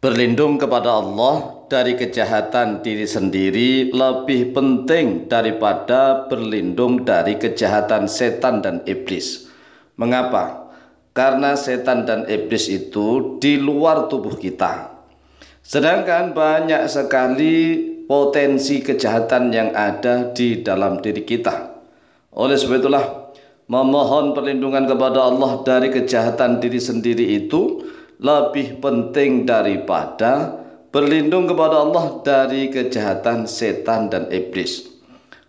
Berlindung kepada Allah dari kejahatan diri sendiri lebih penting daripada berlindung dari kejahatan setan dan iblis. Mengapa? Karena setan dan iblis itu di luar tubuh kita. Sedangkan banyak sekali potensi kejahatan yang ada di dalam diri kita. Oleh sebab itulah, memohon perlindungan kepada Allah dari kejahatan diri sendiri itu lebih penting daripada berlindung kepada Allah dari kejahatan setan dan iblis.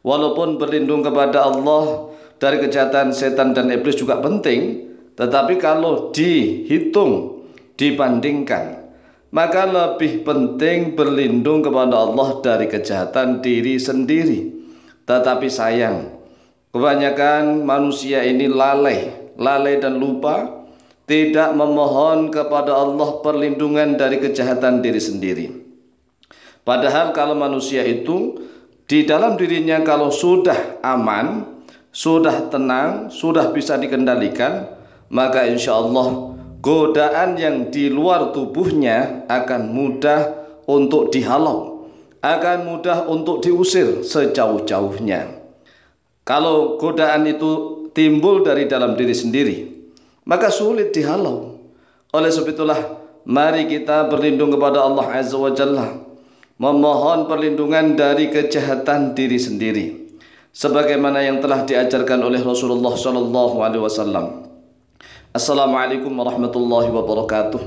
Walaupun berlindung kepada Allah dari kejahatan setan dan iblis juga penting, tetapi kalau dihitung, dibandingkan, maka lebih penting berlindung kepada Allah dari kejahatan diri sendiri. Tetapi sayang, kebanyakan manusia ini lalai dan lupa, tidak memohon kepada Allah perlindungan dari kejahatan diri sendiri. Padahal kalau manusia itu di dalam dirinya kalau sudah aman, sudah tenang, sudah bisa dikendalikan, maka insya Allah godaan yang di luar tubuhnya akan mudah untuk dihalau, akan mudah untuk diusir sejauh-jauhnya. Kalau godaan itu timbul dari dalam diri sendiri, maka sulit dihalau. Oleh sebab itulah, mari kita berlindung kepada Allah Azza wa Jalla, memohon perlindungan dari kejahatan diri sendiri, sebagaimana yang telah diajarkan oleh Rasulullah SAW. Assalamualaikum warahmatullahi wabarakatuh.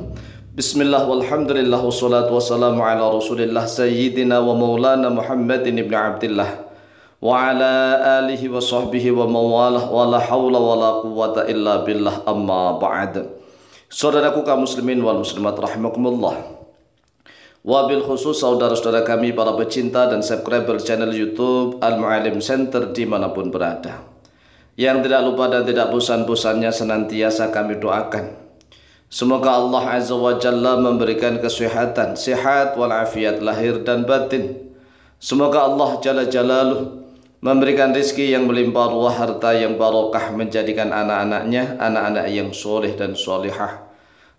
Bismillah walhamdulillah wassalatu wassalamu ala Rasulillah Sayyidina wa maulana Muhammadin ibn Abdillah wa ala alihi wa sahbihi wa mawalah wa la hawla wa la quwwata illa billah, amma ba'd. Saudaraku kaum muslimin wal muslimat rahimakumullah, wabil khusus saudara-saudara kami para pecinta dan subscriber channel YouTube Al-Mu'alim Center dimanapun berada, yang tidak lupa dan tidak bosan-bosannya senantiasa kami doakan, semoga Allah Azza wa Jalla memberikan kesehatan, sehat walafiat lahir dan batin. Semoga Allah Jalla Jalaluh memberikan rezeki yang melimpah ruah, harta yang barokah, menjadikan anak-anaknya anak-anak yang soleh dan solehah,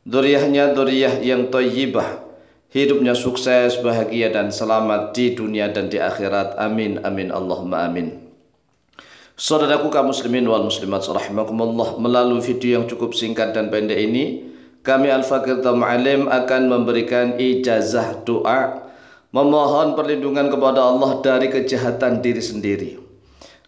dzurriyyahnya dzurriyyah yang thayyibah, hidupnya sukses, bahagia dan selamat di dunia dan di akhirat. Amin amin Allahumma amin. Saudaraku kaum muslimin wal muslimat rahimakumullah, melalui video yang cukup singkat dan pendek ini, kami Al-Faqir Mu'alim akan memberikan ijazah doa memohon perlindungan kepada Allah dari kejahatan diri sendiri.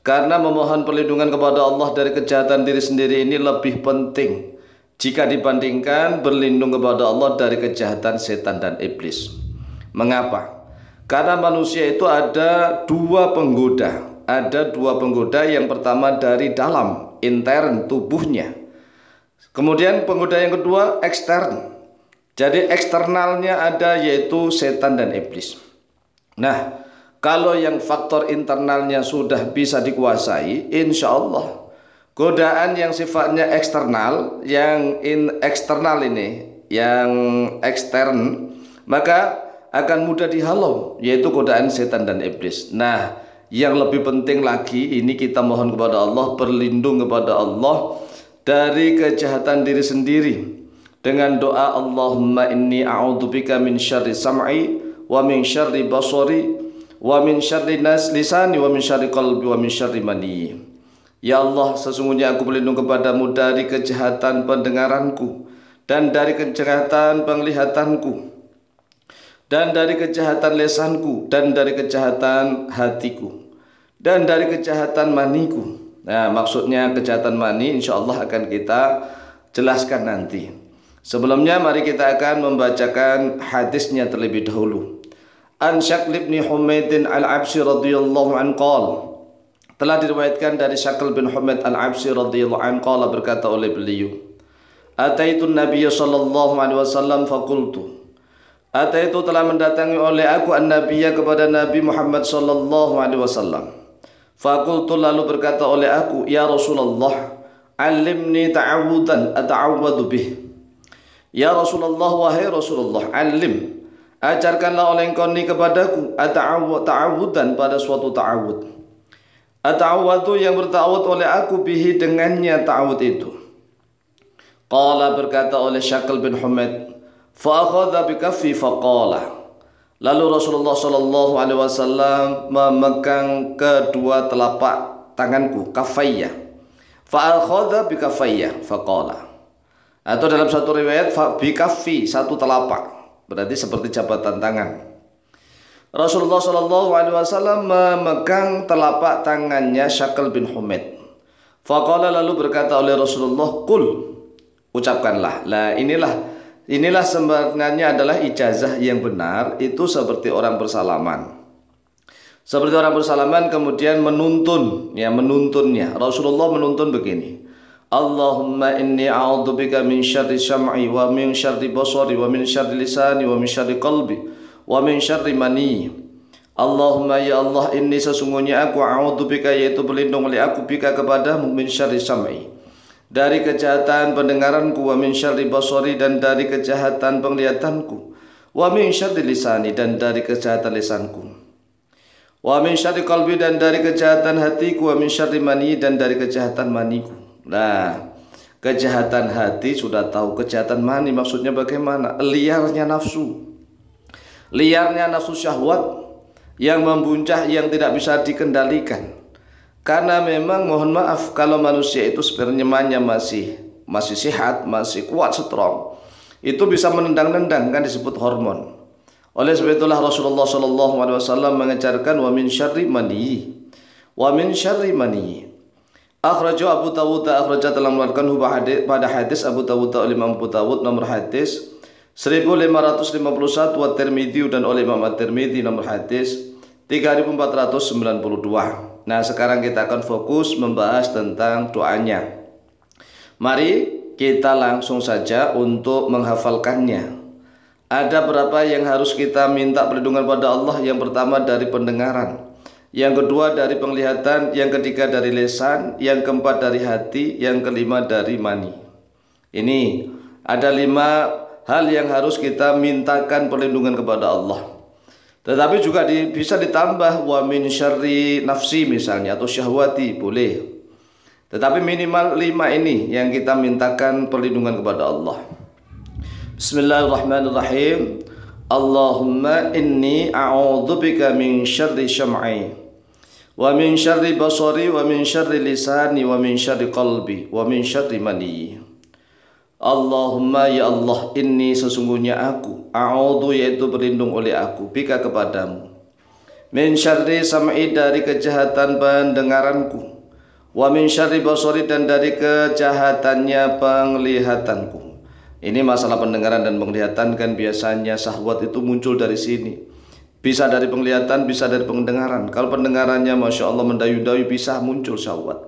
Karena memohon perlindungan kepada Allah dari kejahatan diri sendiri ini lebih penting jika dibandingkan berlindung kepada Allah dari kejahatan setan dan iblis. Mengapa? Karena manusia itu ada dua penggoda. Ada dua penggoda, yang pertama dari dalam, intern tubuhnya. Kemudian penggoda yang kedua ekstern. Jadi eksternalnya ada, yaitu setan dan iblis. Nah, kalau yang faktor internalnya sudah bisa dikuasai, insya Allah godaan yang sifatnya eksternal, yang eksternal ini, yang ekstern, maka akan mudah dihalau, yaitu godaan setan dan iblis. Nah, yang lebih penting lagi, ini kita mohon kepada Allah, berlindung kepada Allah dari kejahatan diri sendiri dengan doa Allahumma inni a'udzubika min syarri sam'i wa min syarri basari wa min syarri lisani wa min syarri qalbi wa min syarri mani. Ya Allah, sesungguhnya aku berlindung kepadamu dari kejahatan pendengaranku, dan dari kejahatan penglihatanku, dan dari kejahatan lesanku, dan dari kejahatan hatiku, dan dari kejahatan maniku. Nah, maksudnya kejahatan mani insyaallah akan kita jelaskan nanti. Sebelumnya mari kita akan membacakan hadisnya terlebih dahulu. An Syakl bin Humaid Al-Absi radhiyallahu anhu qala, telah diriwayatkan dari Syakl bin Humaid Al-Absi radhiyallahu anhu qala, berkata oleh beliau, ataitu Nabiy sallallahu alaihi wasallam faqultu, ataitu telah mendatangi oleh aku an-nabiyya kepada Nabi Muhammad sallallahu alaihi wasallam. Faqultu, lalu berkata oleh aku, ya Rasulullah, alimni ta'awudan ata'awwadu bih. Ya Rasulullah, wahai Rasulullah, alim, ajarkanlah oleh engkau ni kepadaku ta'awudan, pada suatu ta'awud. Ata'awwadu, yang berta'awud oleh aku, bihi, dengannya ta'awud itu. Qala, berkata oleh Syakl bin Humaid, Fa akhadha bi kaffi faqala. Lalu Rasulullah sallallahu alaihi wasallam memegang kedua telapak tanganku, kafayya. Fa akhadha bi kafayya faqala. Atau dalam satu riwayat bi kaffi, satu telapak. Berarti seperti jabatan tangan. Rasulullah sallallahu alaihi wasallam memegang telapak tangannya Syakal bin Humaid. Faqala, lalu berkata oleh Rasulullah, "Qul," ucapkanlah. Lah inilah sebenarnya adalah ijazah yang benar, itu seperti orang bersalaman. Seperti orang bersalaman kemudian menuntunnya. Rasulullah menuntun begini. Allahumma inni a'udzubika min syarri syam'i wa min syarri basari wa min syarri lisani wa min syarri qalbi wa min syarri mani. Allahumma ya Allah, inni sesungguhnya aku a'udzubika, yaitu berlindung oleh aku, bika kepadamu, min syarri syam'i, dari kejahatan pendengaranku, wa min syarri basari, dan dari kejahatan penglihatanku, wa min syarri lisani, dan dari kejahatan lisanku, wa min syarri qalbi, dan dari kejahatan hatiku, wa min syarri mani, dan dari kejahatan maniku. Nah, kejahatan hati sudah tahu, kejahatan mani maksudnya bagaimana? Liarnya nafsu syahwat yang membuncah, yang tidak bisa dikendalikan. Karena memang mohon maaf, kalau manusia itu spermanya masih sehat, masih kuat, strong, itu bisa menendang-nendang, kan disebut hormon. Oleh sebab itulah Rasulullah sallallahu alaihi wasallam mengajarkan wa min syarri mani, wa min syarri mani. Akhrajahu Abu Dawud, telah mengeluarkan pada hadis Abu Dawud oleh Imam Abu Dawud nomor hadis 1551, wa Tirmidzi, dan oleh Imam At-Tirmidzi nomor hadis 3492. Nah, sekarang kita akan fokus membahas tentang doanya. Mari kita langsung saja untuk menghafalkannya. Ada berapa yang harus kita minta perlindungan pada Allah? Yang pertama dari pendengaran, yang kedua dari penglihatan, yang ketiga dari lisan, yang keempat dari hati, yang kelima dari mani. Ini ada 5 hal yang harus kita mintakan perlindungan kepada Allah. Tetapi juga bisa ditambah wa min syarri nafsi misalnya, atau syahwati, boleh. Tetapi minimal 5 ini yang kita mintakan perlindungan kepada Allah. Bismillahirrahmanirrahim. Allahumma inni a'udzubika min syarri syam'i, wa min syarri basari, wa min syarri lisani, wa min syarri qalbi, wa min syarri mani. Allahumma ya Allah, inni sesungguhnya aku, a'udzu yaitu berlindung oleh aku, bika kepadamu, min syarri sam'i, dari kejahatan pendengaranku, wa min syarri basari, dan dari kejahatannya penglihatanku. Ini masalah pendengaran dan penglihatan kan biasanya syahwat itu muncul dari sini. Bisa dari penglihatan, bisa dari pendengaran. Kalau pendengarannya Masya Allah mendayu-dayu, bisa muncul syahwat.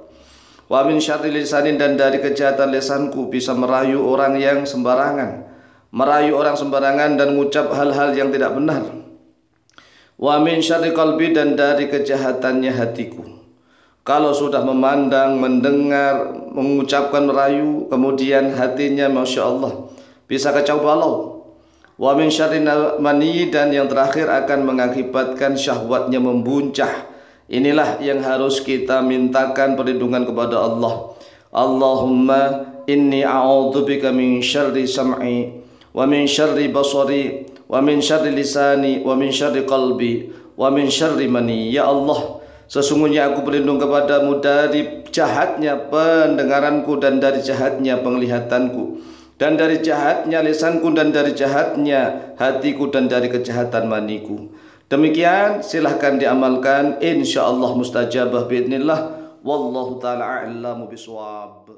Wa min syarri lisanin, dan dari kejahatan lisanku, bisa merayu orang yang sembarangan, dan mengucap hal-hal yang tidak benar. Wa min syarri qalbi, dan dari kejahatannya hatiku. Kalau sudah memandang, mendengar, mengucapkan merayu, kemudian hatinya Masya Allah bisa kacau balau. Wa min syarri mani, dan yang terakhir akan mengakibatkan syahwatnya membuncah. Inilah yang harus kita mintakan perlindungan kepada Allah. Allahumma inni a'udzubika min syarri sam'i, wa min syarri basari, wa min syarri lisani, wa min syarri qalbi, wa min syarri mani. Ya Allah, sesungguhnya aku berlindung kepadamu dari jahatnya pendengaranku, dan dari jahatnya penglihatanku, dan dari jahatnya lisanku, dan dari jahatnya hatiku, dan dari kejahatan maniku. Demikian silahkan diamalkan, insyaallah mustajabah biidznillah. Wallahu ta'ala a'lamu bishawab.